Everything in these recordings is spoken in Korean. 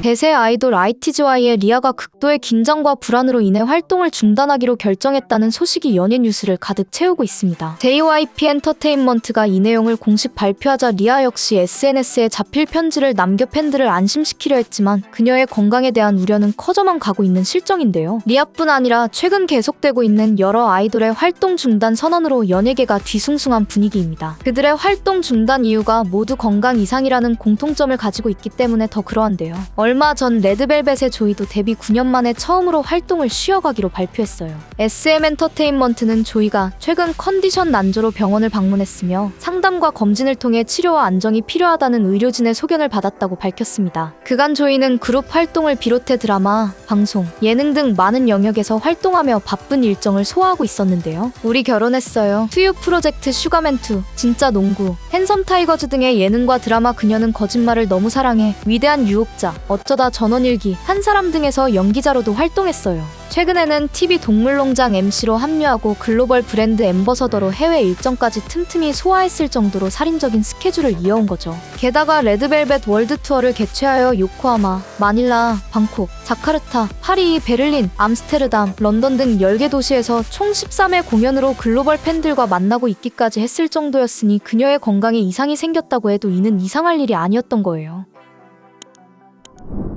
대세 아이돌 ITZY의 리아가 극도의 긴장과 불안으로 인해 활동을 중단하기로 결정했다는 소식이 연예 뉴스를 가득 채우고 있습니다. JYP 엔터테인먼트가 이 내용을 공식 발표하자 리아 역시 SNS에 자필 편지를 남겨 팬들을 안심시키려 했지만 그녀의 건강에 대한 우려는 커져만 가고 있는 실정인데요. 리아뿐 아니라 최근 계속되고 있는 여러 아이돌의 활동 중단 선언으로 연예계가 뒤숭숭한 분위기입니다. 그들의 활동 중단 이유가 모두 건강 이상이라는 공통점을 가지고 있기 때문에 더 그러한데요. 얼마 전 레드벨벳의 조이도 데뷔 9년 만에 처음으로 활동을 쉬어가기로 발표했어요. SM 엔터테인먼트는 조이가 최근 컨디션 난조로 병원을 방문했으며 상담과 검진을 통해 치료와 안정이 필요하다는 의료진의 소견을 받았다고 밝혔습니다. 그간 조이는 그룹 활동을 비롯해 드라마, 방송, 예능 등 많은 영역에서 활동하며 바쁜 일정을 소화하고 있었는데요. 우리 결혼했어요, 투유 프로젝트 슈가맨2, 진짜 농구, 핸섬 타이거즈 등의 예능과 드라마 그녀는 거짓말을 너무 사랑해, 위대한 유혹자, 어쩌다 전원일기, 한 사람 등에서 연기자로도 활동했어요. 최근에는 TV 동물농장 MC로 합류하고 글로벌 브랜드 앰버서더로 해외 일정까지 틈틈이 소화했을 정도로 살인적인 스케줄을 이어온 거죠. 게다가 레드벨벳 월드 투어를 개최하여 요코하마, 마닐라, 방콕, 자카르타, 파리, 베를린, 암스테르담, 런던 등 10개 도시에서 총 13회 공연으로 글로벌 팬들과 만나고 있기까지 했을 정도였으니 그녀의 건강에 이상이 생겼다고 해도 이는 이상할 일이 아니었던 거예요.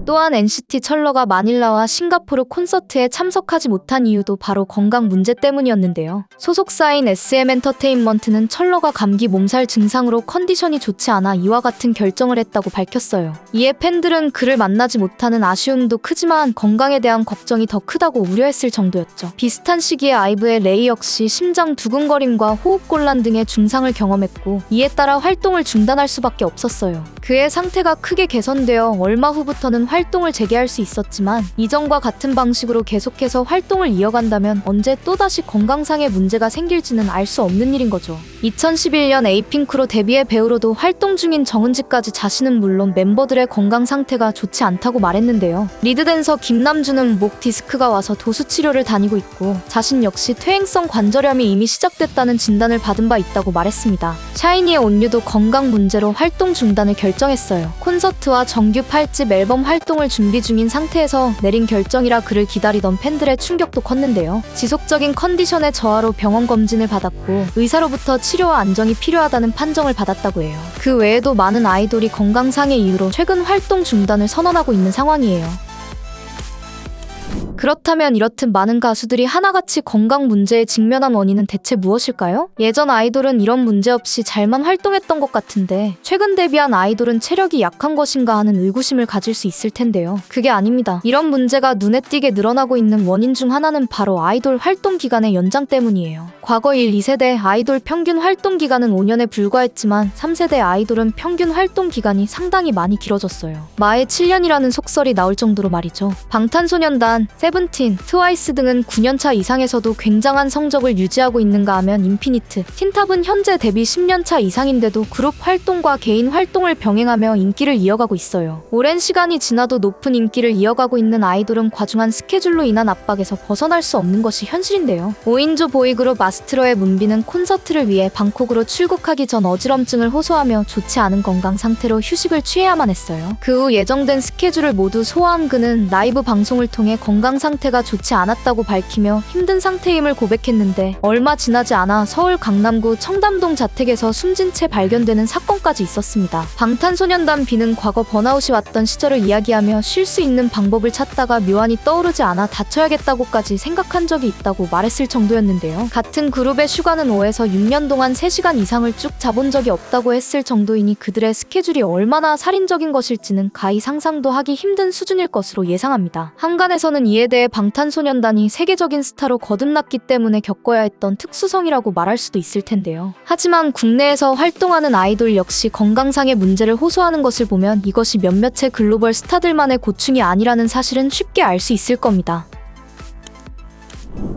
또한 NCT 철러가 마닐라와 싱가포르 콘서트에 참석하지 못한 이유도 바로 건강 문제 때문이었는데요. 소속사인 SM 엔터테인먼트는 철러가 감기 몸살 증상으로 컨디션이 좋지 않아 이와 같은 결정을 했다고 밝혔어요. 이에 팬들은 그를 만나지 못하는 아쉬움도 크지만 건강에 대한 걱정이 더 크다고 우려했을 정도였죠. 비슷한 시기에 아이브의 레이 역시 심장 두근거림과 호흡곤란 등의 증상을 경험했고 이에 따라 활동을 중단할 수밖에 없었어요. 그의 상태가 크게 개선되어 얼마 후부터는 활동을 재개할 수 있었지만 이전과 같은 방식으로 계속해서 활동을 이어간다면 언제 또다시 건강상의 문제가 생길지는 알 수 없는 일인 거죠. 2011년 에이핑크로 데뷔해 배우로도 활동 중인 정은지까지 자신은 물론 멤버들의 건강 상태가 좋지 않다고 말했는데요. 리드댄서 김남주는 목 디스크가 와서 도수 치료를 다니고 있고 자신 역시 퇴행성 관절염이 이미 시작됐다는 진단을 받은 바 있다고 말했습니다. 샤이니의 온유도 건강 문제로 활동 중단을 결정했어요. 콘서트와 정규 8집 앨범 활동을 준비 중인 상태에서 내린 결정이라 그를 기다리던 팬들의 충격도 컸는데요. 지속적인 컨디션의 저하로 병원 검진을 받았고 의사로부터 치료와 안정이 필요하다는 판정을 받았다고 해요. 그 외에도 많은 아이돌이 건강상의 이유로 최근 활동 중단을 선언하고 있는 상황이에요. 그렇다면 이렇듯 많은 가수들이 하나같이 건강 문제에 직면한 원인은 대체 무엇일까요? 예전 아이돌은 이런 문제 없이 잘만 활동했던 것 같은데 최근 데뷔한 아이돌은 체력이 약한 것인가 하는 의구심을 가질 수 있을 텐데요. 그게 아닙니다. 이런 문제가 눈에 띄게 늘어나고 있는 원인 중 하나는 바로 아이돌 활동 기간의 연장 때문이에요. 과거 1, 2세대 아이돌 평균 활동 기간은 5년에 불과했지만 3세대 아이돌은 평균 활동 기간이 상당히 많이 길어졌어요. 마의 7년이라는 속설이 나올 정도로 말이죠. 방탄소년단, 세븐틴, 트와이스 등은 9년차 이상에서도 굉장한 성적을 유지하고 있는가 하면 인피니트, 틴탑은 현재 데뷔 10년차 이상인데도 그룹 활동과 개인 활동을 병행하며 인기를 이어가고 있어요. 오랜 시간이 지나도 높은 인기를 이어가고 있는 아이돌은 과중한 스케줄로 인한 압박에서 벗어날 수 없는 것이 현실인데요. 5인조 보이그룹 아스트로의 문비는 콘서트를 위해 방콕으로 출국하기 전 어지럼증을 호소하며 좋지 않은 건강 상태로 휴식을 취해야만 했어요. 그 후 예정된 스케줄을 모두 소화한 그는 라이브 방송을 통해 건강 상태가 좋지 않았다고 밝히며 힘든 상태임을 고백했는데 얼마 지나지 않아 서울 강남구 청담동 자택에서 숨진 채 발견되는 사건까지 있었습니다. 방탄소년단 B는 과거 번아웃이 왔던 시절을 이야기하며 쉴 수 있는 방법을 찾다가 묘안이 떠오르지 않아 다쳐야겠다고까지 생각한 적이 있다고 말했을 정도였는데요. 같은 그룹의 슈가는 5에서 6년 동안 3시간 이상을 쭉 자본 적이 없다고 했을 정도이니 그들의 스케줄이 얼마나 살인적인 것일지는 가히 상상도 하기 힘든 수준일 것으로 예상합니다. 한간에서는 이에 대해 방탄소년단이 세계적인 스타로 거듭났기 때문에 겪어야 했던 특수성이라고 말할 수도 있을 텐데요. 하지만 국내에서 활동하는 아이돌 역시 건강상의 문제를 호소하는 것을 보면 이것이 몇몇의 글로벌 스타들만의 고충이 아니라는 사실은 쉽게 알 수 있을 겁니다.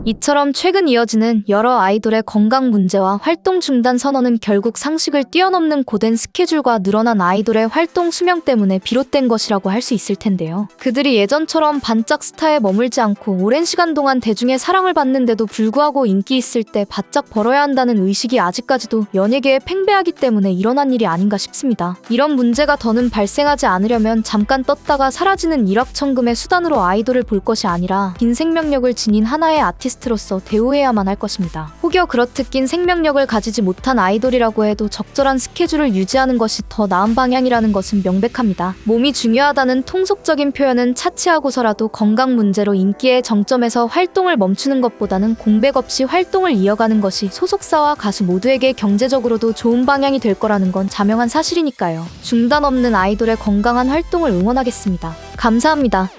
이처럼 최근 이어지는 여러 아이돌의 건강 문제와 활동 중단 선언은 결국 상식을 뛰어넘는 고된 스케줄과 늘어난 아이돌의 활동 수명 때문에 비롯된 것이라고 할 수 있을 텐데요. 그들이 예전처럼 반짝 스타에 머물지 않고 오랜 시간 동안 대중의 사랑을 받는데도 불구하고 인기 있을 때 바짝 벌어야 한다는 의식이 아직까지도 연예계에 팽배하기 때문에 일어난 일이 아닌가 싶습니다. 이런 문제가 더는 발생하지 않으려면 잠깐 떴다가 사라지는 일확천금의 수단으로 아이돌을 볼 것이 아니라 긴 생명력을 지닌 하나의 아티스트로서 대우해야만 할 것입니다. 혹여 그렇듯 긴 생명력을 가지지 못한 아이돌이라고 해도 적절한 스케줄을 유지하는 것이 더 나은 방향이라는 것은 명백합니다. 몸이 중요하다는 통속적인 표현은 차치하고서라도 건강 문제로 인기의 정점에서 활동을 멈추는 것보다는 공백 없이 활동을 이어가는 것이 소속사와 가수 모두에게 경제적으로도 좋은 방향이 될 거라는 건 자명한 사실이니까요. 중단 없는 아이돌의 건강한 활동을 응원하겠습니다. 감사합니다.